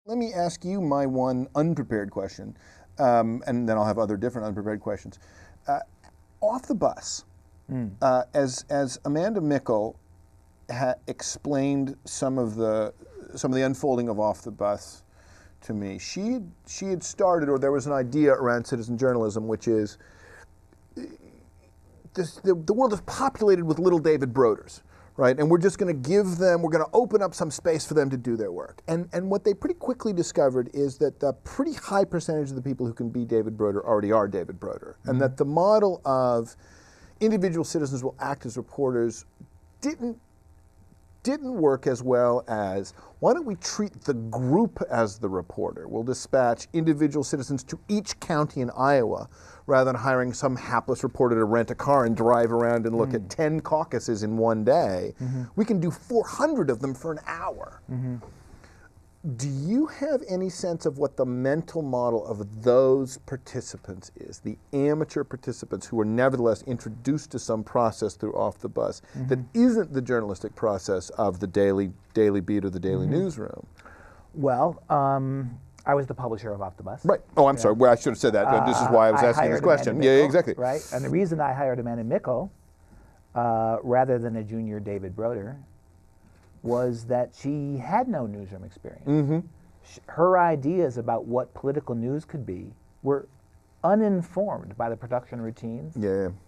Let me ask you my one unprepared question, and then I'll have other different unprepared questions. Off the bus, as Amanda Mickle explained some of the unfolding of Off the Bus to me, she had started, or there was an idea around citizen journalism, which is the world is populated with little David Broders, right? And we're just going to we're going to open up some space for them to do their work. And what they pretty quickly discovered is that the pretty high percentage of the people who can be David Broder already are David Broder. And that the model of individual citizens will act as reporters didn't work as well as, why don't we treat the group as the reporter? We'll dispatch individual citizens to each county in Iowa rather than hiring some hapless reporter to rent a car and drive around and look at 10 caucuses in one day. We can do 400 of them for an hour. Do you have any sense of what the mental model of those participants is, the amateur participants who are nevertheless introduced to some process through Off the Bus that isn't the journalistic process of the daily beat or the daily newsroom? Well, I was the publisher of Off the Bus. Right. Oh, I'm sorry. Well, I should have said that. This is why I was asking this question. Amanda Mickle, yeah, exactly. Right. And the reason I hired Amanda Mickle, rather than a junior David Broder, was that she had no newsroom experience. Her ideas about what political news could be were uninformed by the production routines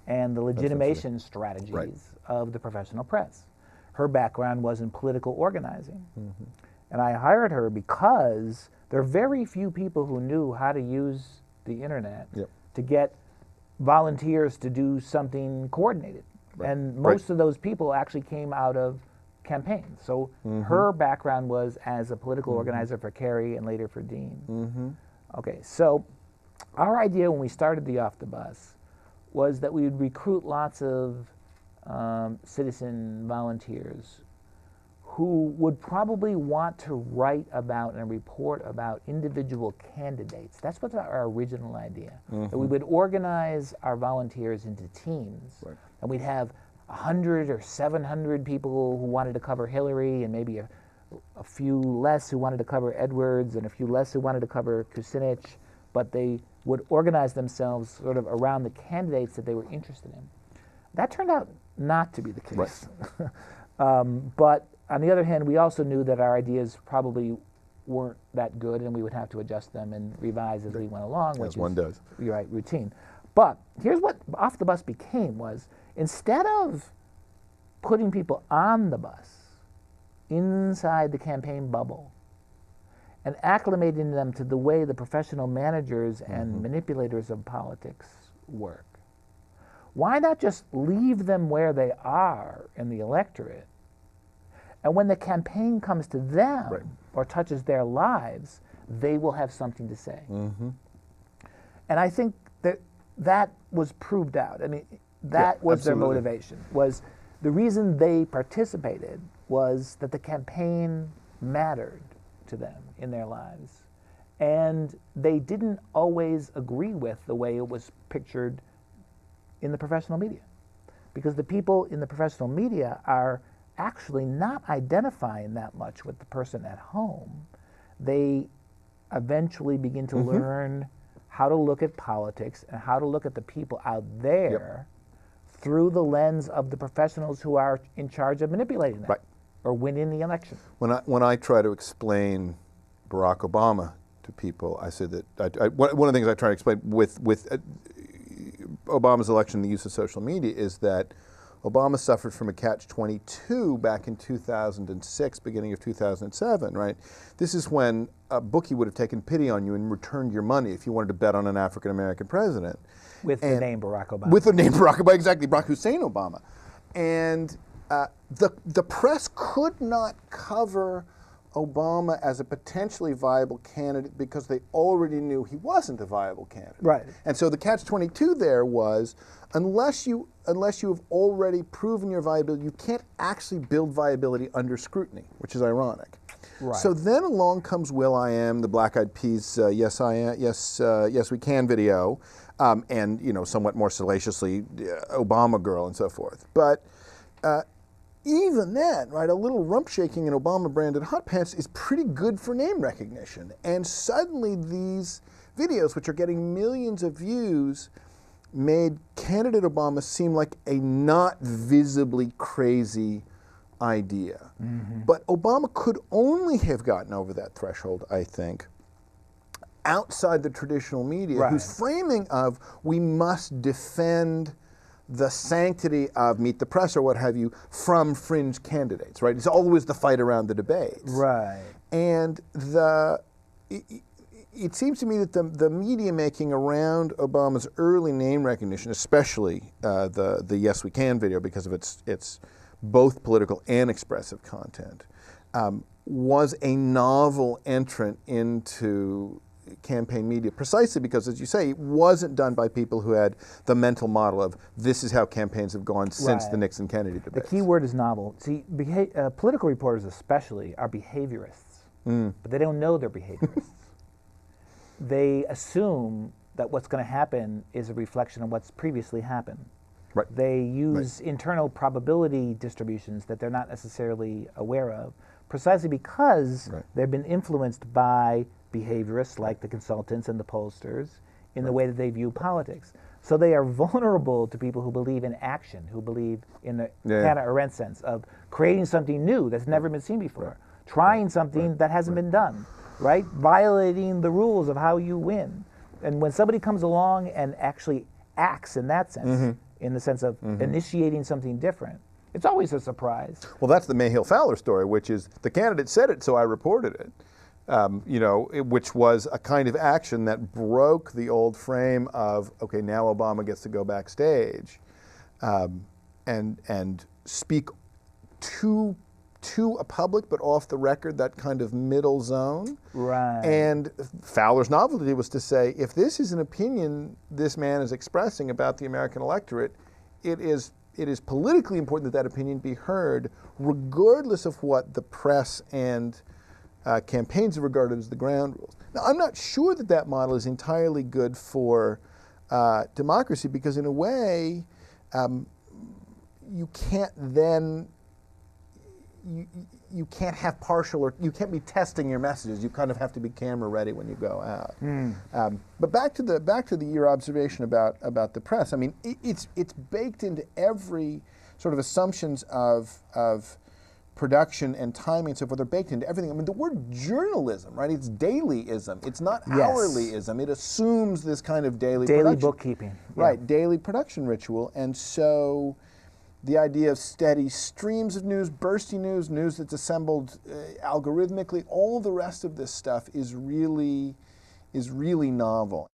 and the legitimation strategies of the professional press. Her background was in political organizing. And I hired her because there are very few people who knew how to use the internet to get volunteers to do something coordinated. And most of those people actually came out of campaigns. So her background was as a political organizer for Kerry and later for Dean. Okay, so our idea when we started the Off the Bus was that we would recruit lots of citizen volunteers who would probably want to write about and report about individual candidates. That's what our original idea. That we would organize our volunteers into teams, and we'd have 100 or 700 people who wanted to cover Hillary, and maybe a few less who wanted to cover Edwards, and a few less who wanted to cover Kucinich, but they would organize themselves sort of around the candidates that they were interested in. That turned out not to be the case. But on the other hand, we also knew that our ideas probably weren't that good, and we would have to adjust them and revise as we went along, which is routine. But here's what Off the Bus became was, instead of putting people on the bus inside the campaign bubble and acclimating them to the way the professional managers and manipulators of politics work, why not just leave them where they are in the electorate? And when the campaign comes to them or touches their lives, they will have something to say. And I think that was proved out. I mean, that was their motivation. Was the reason they participated was that the campaign mattered to them in their lives. And they didn't always agree with the way it was pictured in the professional media. Because the people in the professional media are actually not identifying that much with the person at home. They eventually begin to learn how to look at politics and how to look at the people out there through the lens of the professionals who are in charge of manipulating them or winning the election. When I try to explain Barack Obama to people, I say that one of the things I try to explain with Obama's election, the use of social media, is that Obama suffered from a catch-22 back in 2006, beginning of 2007, right? This is when a bookie would have taken pity on you and returned your money if you wanted to bet on an African-American president. With the name Barack Obama. With the name Barack Obama, exactly, Barack Hussein Obama. And the press could not cover Obama as a potentially viable candidate because they already knew he wasn't a viable candidate. Right. And so the catch-22 there was, unless you have already proven your viability, you can't actually build viability under scrutiny, which is ironic. Right. So then along comes Will I Am, the Black Eyed Peas, Yes I Am, Yes We Can video, and somewhat more salaciously, Obama Girl and so forth. But even then, right, a little rump shaking in Obama-branded hot pants is pretty good for name recognition. And suddenly these videos, which are getting millions of views, made candidate Obama seem like a not visibly crazy idea. But Obama could only have gotten over that threshold, I think, outside the traditional media, whose framing of we must defend the sanctity of Meet the Press or what have you from fringe candidates, right? It's always the fight around the debates. Right. And it seems to me that the media making around Obama's early name recognition, especially the Yes We Can video because of its both political and expressive content, was a novel entrant into campaign media, precisely because, as you say, it wasn't done by people who had the mental model of this is how campaigns have gone since the Nixon-Kennedy debates. The key word is novel. See, political reporters especially are behaviorists, but they don't know they're behaviorists. They assume that what's going to happen is a reflection of what's previously happened. Right. They use internal probability distributions that they're not necessarily aware of, precisely because they've been influenced by behaviorists like the consultants and the pollsters in the way that they view politics. So they are vulnerable to people who believe in action, who believe in the Hannah Arendt sense of creating something new that's never been seen before, trying something that hasn't been done, right? Violating the rules of how you win. And when somebody comes along and actually acts in that sense, in the sense of initiating something different, it's always a surprise. Well, that's the Mayhill-Fowler story, which is the candidate said it, so I reported it. Which was a kind of action that broke the old frame of, okay, now Obama gets to go backstage and speak to a public, but off the record, that kind of middle zone. Right. And Fowler's novelty was to say, if this is an opinion this man is expressing about the American electorate, it is politically important that that opinion be heard, regardless of what the press and campaigns are regarded as the ground rules. Now, I'm not sure that that model is entirely good for democracy because, in a way, you can't then you can't have partial, or you can't be testing your messages. You kind of have to be camera ready when you go out. But back to your observation about the press. I mean, it's baked into every sort of assumptions of production and timing and so forth are baked into everything. I mean, the word journalism, right? It's dailyism. It's not hourlyism. It assumes this kind of daily bookkeeping. Right, daily production ritual. And so the idea of steady streams of news, bursty news that's assembled algorithmically, all the rest of this stuff is really novel.